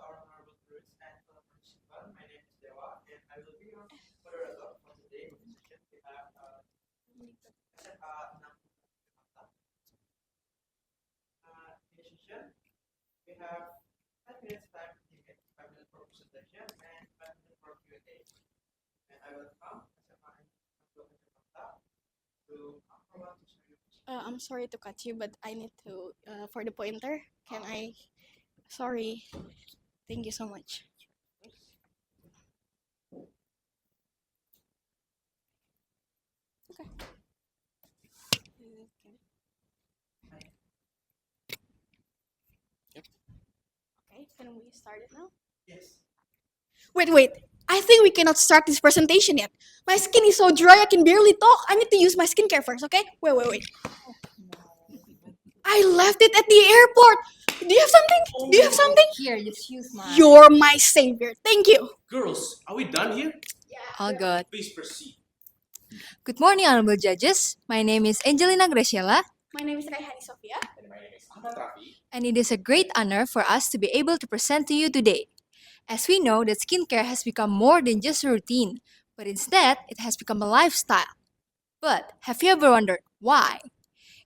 our honorable guests and fellow participants. My name is Dewa, and I will be your moderator for today with the session. We have SMA 6 Jakarta. In the session, we have 5 minutes time for debate, 5 minutes for presentation, and 5 minutes for Q&A. And I welcome SMA and Jakarta to provide to share your I'm sorry to cut you, but I need to for the pointer. Can I? Sorry. Thank you so much. Okay. Okay. Can we start it now? Yes. Wait. I think we cannot start this presentation yet. My skin is so dry I can barely talk. I need to use my skincare first. Okay? Wait. I left it at the airport. Do you have something? Do you have something? Here, just use mine. You're my savior. Thank you. Girls, are we done here? All good. Please proceed. Good morning, honorable judges. My name is Angelina Graciela, My name is Raihani Sofia. And my name is Ahmad Rafi. and it is a great honor for us to be able to present to you today. As we know that skincare has become more than just a routine, but instead it has become a lifestyle. But have you ever wondered why?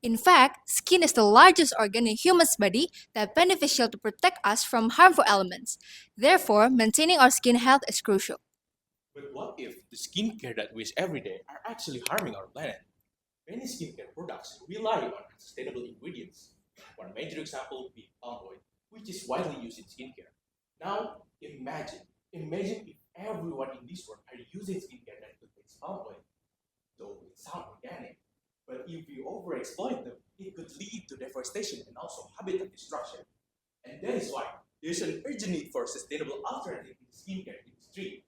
In fact, skin is the largest organ in human's body that beneficial to protect us from harmful elements. Therefore, maintaining our skin health is crucial. But what if the skincare that we use every day are actually harming our planet? Many skincare products rely on sustainable ingredients. One major example being palm oil, which is widely used in skincare. Now, imagine if everyone in this world are using skincare that contains palm oil, though it sounds organic. But if we overexploit them, it could lead to deforestation and also habitat destruction. And that is why there's an urgent need for sustainable alternative in the skincare industry.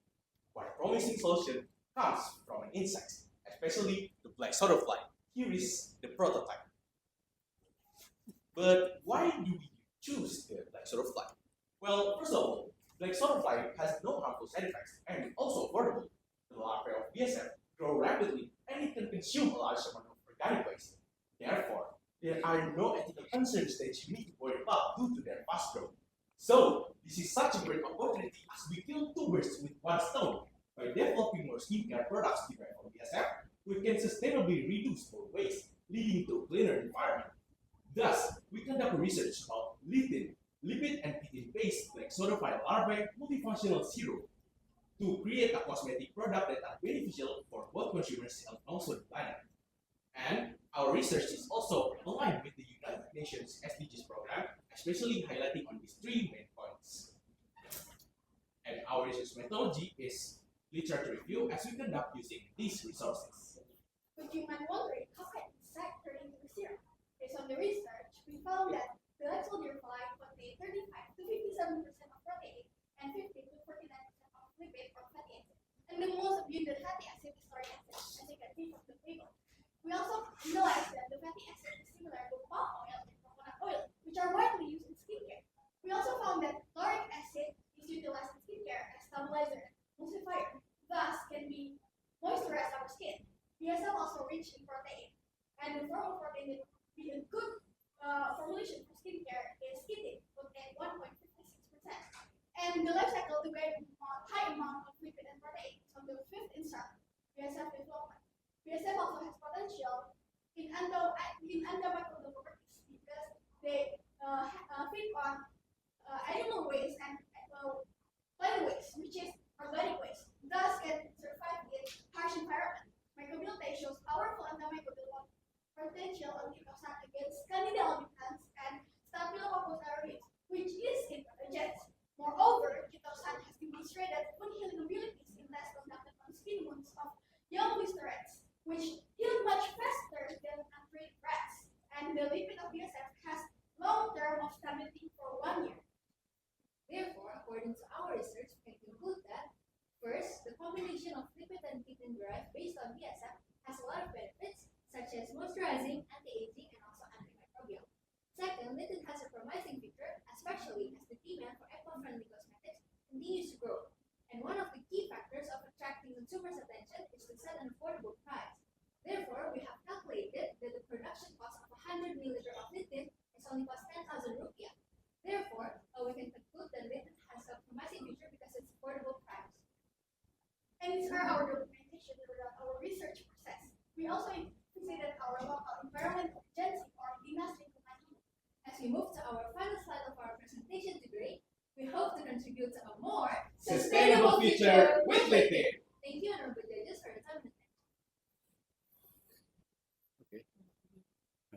One promising solution comes from an insect, especially the black butterfly. Here is the prototype. But why do we choose the black butterfly? Well, first of all, black butterfly has no harmful side effects and also affordable. The larvae of BSF grow rapidly and it can consume a large amount of organic waste. Therefore, there are no ethical concerns that you need to worry about due to their fast growth. So, this is such a great opportunity as we kill two birds with one stone. By developing more skincare products derived from BSF, we can sustainably reduce more waste, leading to a cleaner environment. Thus, we conduct research about lipid and pigment-based like sodified larvae multifunctional serum to create a cosmetic product that are beneficial for both consumers and also the planet. And our research is also aligned with the United Nations SDGs program, especially highlighting on these three main points. And our research methodology is literature review as we conduct using these resources. But you might wondering, how can insect turn into serum? Based on the research, we found that the lactobacillus contain 35 to 57% of protein and 50 to 49% of lipid or fatty acid. And the most abundant fatty acid is uric acid, as you can see from the table. We also realized that the fatty acid is similar to palm oil and coconut oil, which are widely used in skincare. We also found that lauric acid is utilized in skincare as stabilizer and emulsifier, thus can be moisturize our skin. BSF also rich in protein, and the form of protein that would be a good formulation for skincare is chitin, contain 1.56%. And the life cycle to get high amount of lipid and protein is on the fifth instar, BSF development. BSF also has potential in antimicrobial properties because they feed on animal waste and plant waste, which is organic waste, thus can survive in harsh environment. Microbiota shows powerful antimicrobial potential on glyphosate against Candida albicans and Staphylococcus aureus, which is in pathogens. Moreover, glyphosate has demonstrated wound-healing abilities in tests conducted on skin wounds of young blister rats, which heal much faster than untreated rats. And the lipid of BSF has long term of stability for 1 year. Therefore, according to our research, we can conclude that first, the combination of lipid and chitin derived based on BSF has a lot of benefits, such as moisturizing, anti-aging, and also antimicrobial. Second, lipid has a promising future, especially as the demand for eco-friendly cosmetics continues to grow. And one of the key factors of attracting consumers' attention is to set an affordable price. Therefore, we have calculated that the production cost of 100 milliliter of lipid is only cost 10,000 rupiah. Therefore, we can conclude that lipid has future with LinkedIn. Thank you, honorable judges, for your time.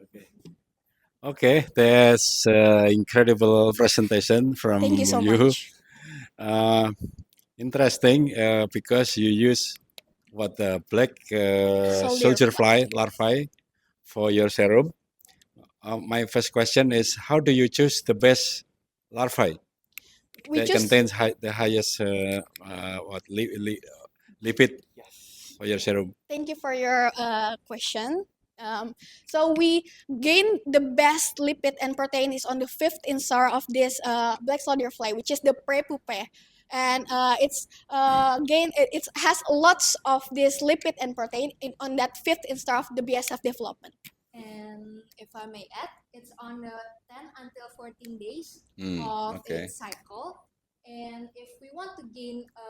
Okay. Okay, that's incredible presentation from Thank you so you. much. Uh, interesting because you use what the black soldier fly larvae for your serum. My first question is, how do you choose the best larvae We that choose contains the highest lipid for your serum? Thank you for your question. So we gain the best lipid and protein is on the fifth instar of this black soldier fly, which is the prepupae, and it has lots of this lipid and protein on that fifth instar of the BSF development. And if I may add, it's on the 10 until 14 days Hmm, of okay. its cycle. And if we want to gain a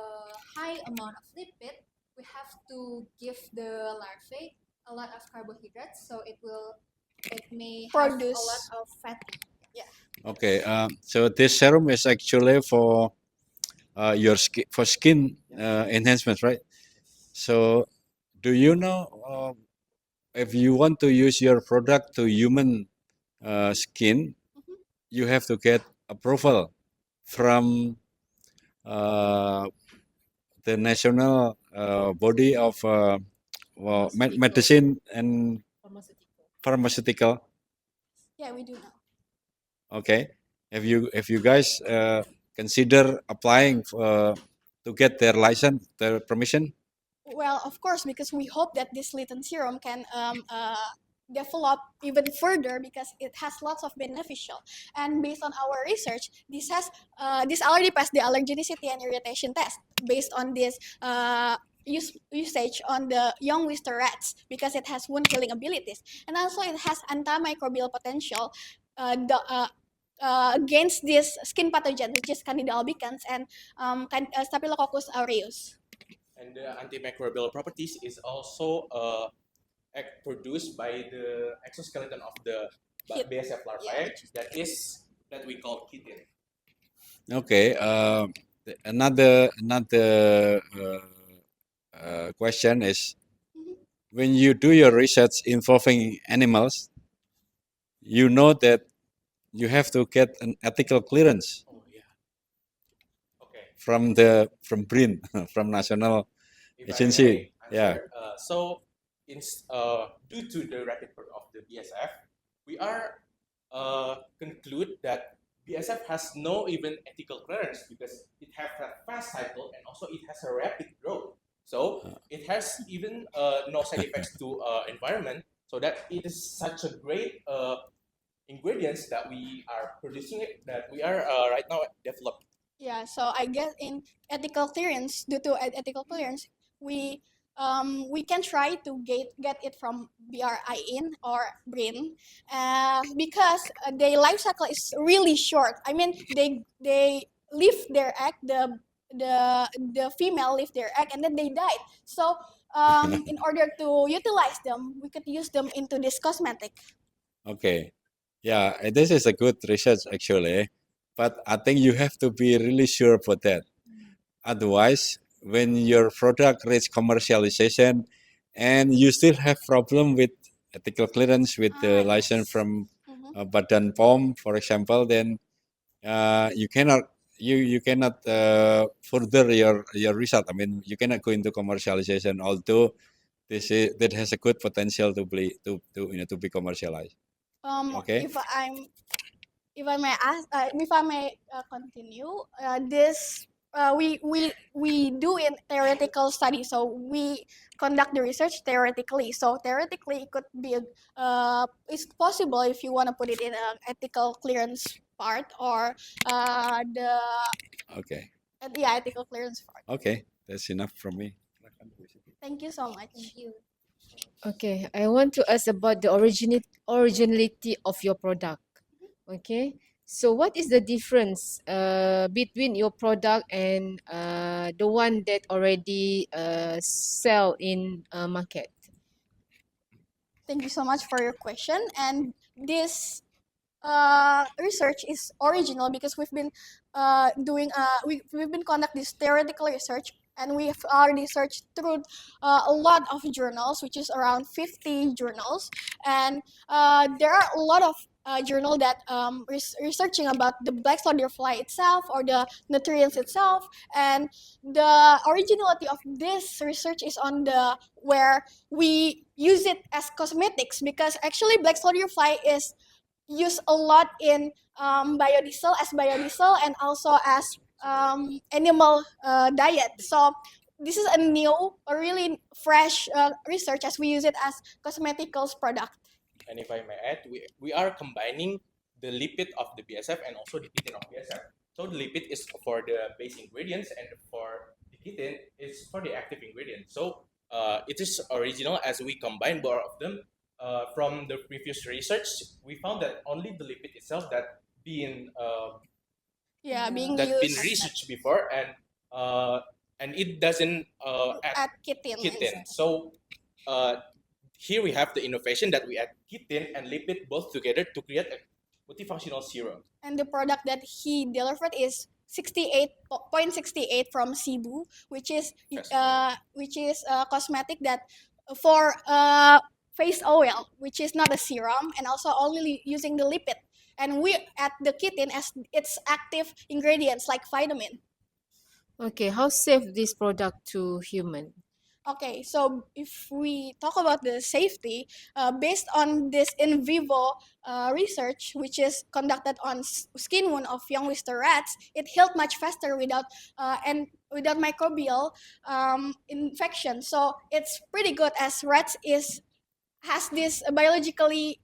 high amount of lipid, we have to give the larvae a lot of carbohydrates, so it may have a Produce. lot of fat. Okay, so this serum is actually for your skin enhancement, right? So, do you know if you want to use your product to human skin, you have to get approval from uh, the national body of medicine and pharmaceutical. Yeah, we do know. Okay, have you guys consider applying to get their license, their permission? Well, of course, because we hope that this latent serum can develop even further because it has lots of beneficial. And based on our research, this already passed the allergenicity and irritation test based on this usage on the young Wister rats because it has wound healing abilities, and also it has antimicrobial potential. Against this skin pathogen, which is Candida albicans and Staphylococcus aureus. And the antimicrobial properties is also produced by the exoskeleton of the Kit. BSF larvae Yeah. that we call chitin. Okay. Another question is, when you do your research involving animals, you know that you have to get an ethical clearance Oh yeah. Okay. from BRIN, from National If I Agency. may answer, so due to the rapid growth of the BSF, we are conclude that BSF has no even ethical clearance because it has a fast cycle and also it has a rapid growth. So it has even no side effects to environment. So that it is such a great ingredients that we are producing it that we are right now developing. Yeah, so I guess in ethical clearance, due to ethical clearance, we can try to get it from BRIN or BRIN, because their life cycle is really short. I mean, they leave their egg, the female leave their egg, and then they died. So in order to utilize them, we could use them into this cosmetic. Okay. Yeah, this is a good research actually, but I think you have to be really sure for that. Otherwise, when your product reach commercialization and you still have problem with ethical clearance with the license Yes. from Mhm. Badan POM, for example, then you cannot further your result. I mean, you cannot go into commercialization, although that has a good potential to be commercialized. Okay. If I may ask, if I may continue, we do in theoretical study, so we conduct the research theoretically. So theoretically, it could be it's possible if you want to put it in an ethical clearance part or the Okay. ethical clearance part. Okay. That's enough from me. Thank you so much. Thank you. Okay, I want to ask about the originality of your product. Okay, so what is the difference between your product and the one that already sell in market? Thank you so much for your question. And this research is original because we've been we've been conduct this theoretical research, and we've already searched through a lot of journals, which is around 50 journals, and there are a lot of journal that researching about the black soldier fly itself or the nutrients itself, and the originality of this research is on the where we use it as cosmetics, because actually black soldier fly is used a lot in biodiesel and also as animal diet. So this is a really fresh research, as we use it as cosmeticals product. And if I may add, we are combining the lipid of the BSF and also the ketone of BSF. So the lipid is for the base ingredients, and for the ketone is for the active ingredient. So it is original as we combine both of them. From the previous research, we found that only the lipid itself that being Being that been used researched before, and it doesn't add at ketone. ketone. So here we have the innovation that we add ketone and lipid both together to create a multifunctional serum. And the product that he delivered is 68.68 from Cebu, which is cosmetic that for face oil, which is not a serum, and also only using the lipid. And we add the ketone as its active ingredients like vitamin. Okay, how safe this product to human? Okay, so if we talk about the safety, based on this in vivo research, which is conducted on skin wound of young oyster rats, it healed much faster without without microbial infection. So it's pretty good, as rats has this biologically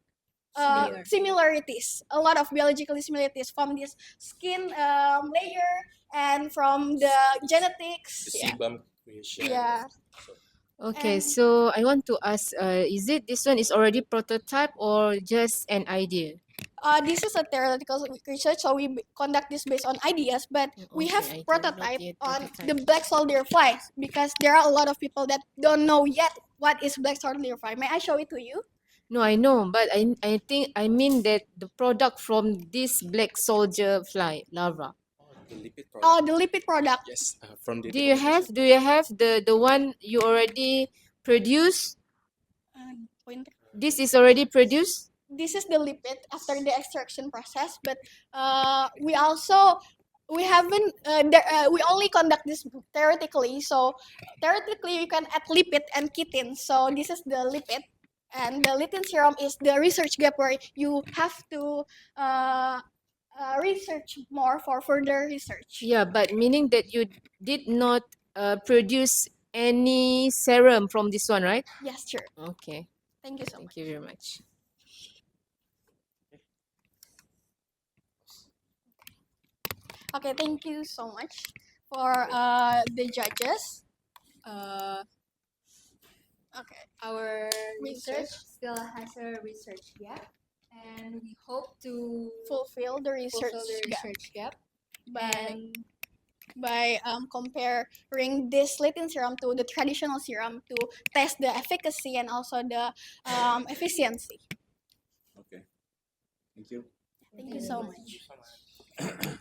similarities, a lot of biological similarities from this skin layer and from the genetics. The sebum creation. Yeah. Okay, And- so I want to ask, is it this one is already prototype or just an idea? This is a theoretical research, so we conduct this based on ideas, but we Okay, have idea, not prototype yet on prototype. the black soldier flies, because there are a lot of people that don't know yet what is black soldier fly. May I show it to you? No, I know, but I think I mean that the product from this black soldier fly larva. The lipid product. Oh, the lipid product. Yes, from the Do you have the one you already produced? Pointer. This is already produced? This is the lipid after the extraction process, but we also we haven't we only conduct this theoretically. So theoretically you can add lipid and ketone. So this is the lipid, and the lutein serum is the research gap where you have to research more for further research. Yeah, but meaning that you did not produce any serum from this one, right? Yes, sure. Okay, Thank you so much. thank you very much. Okay, thank you so much for the judges. Okay. Our Research. research still has a research gap, and we hope to Fulfill the research fulfill the gap research gap. by And comparing this lutein serum to the traditional serum to test the efficacy and also the efficiency. Okay. Thank you. Thank you so much. so much.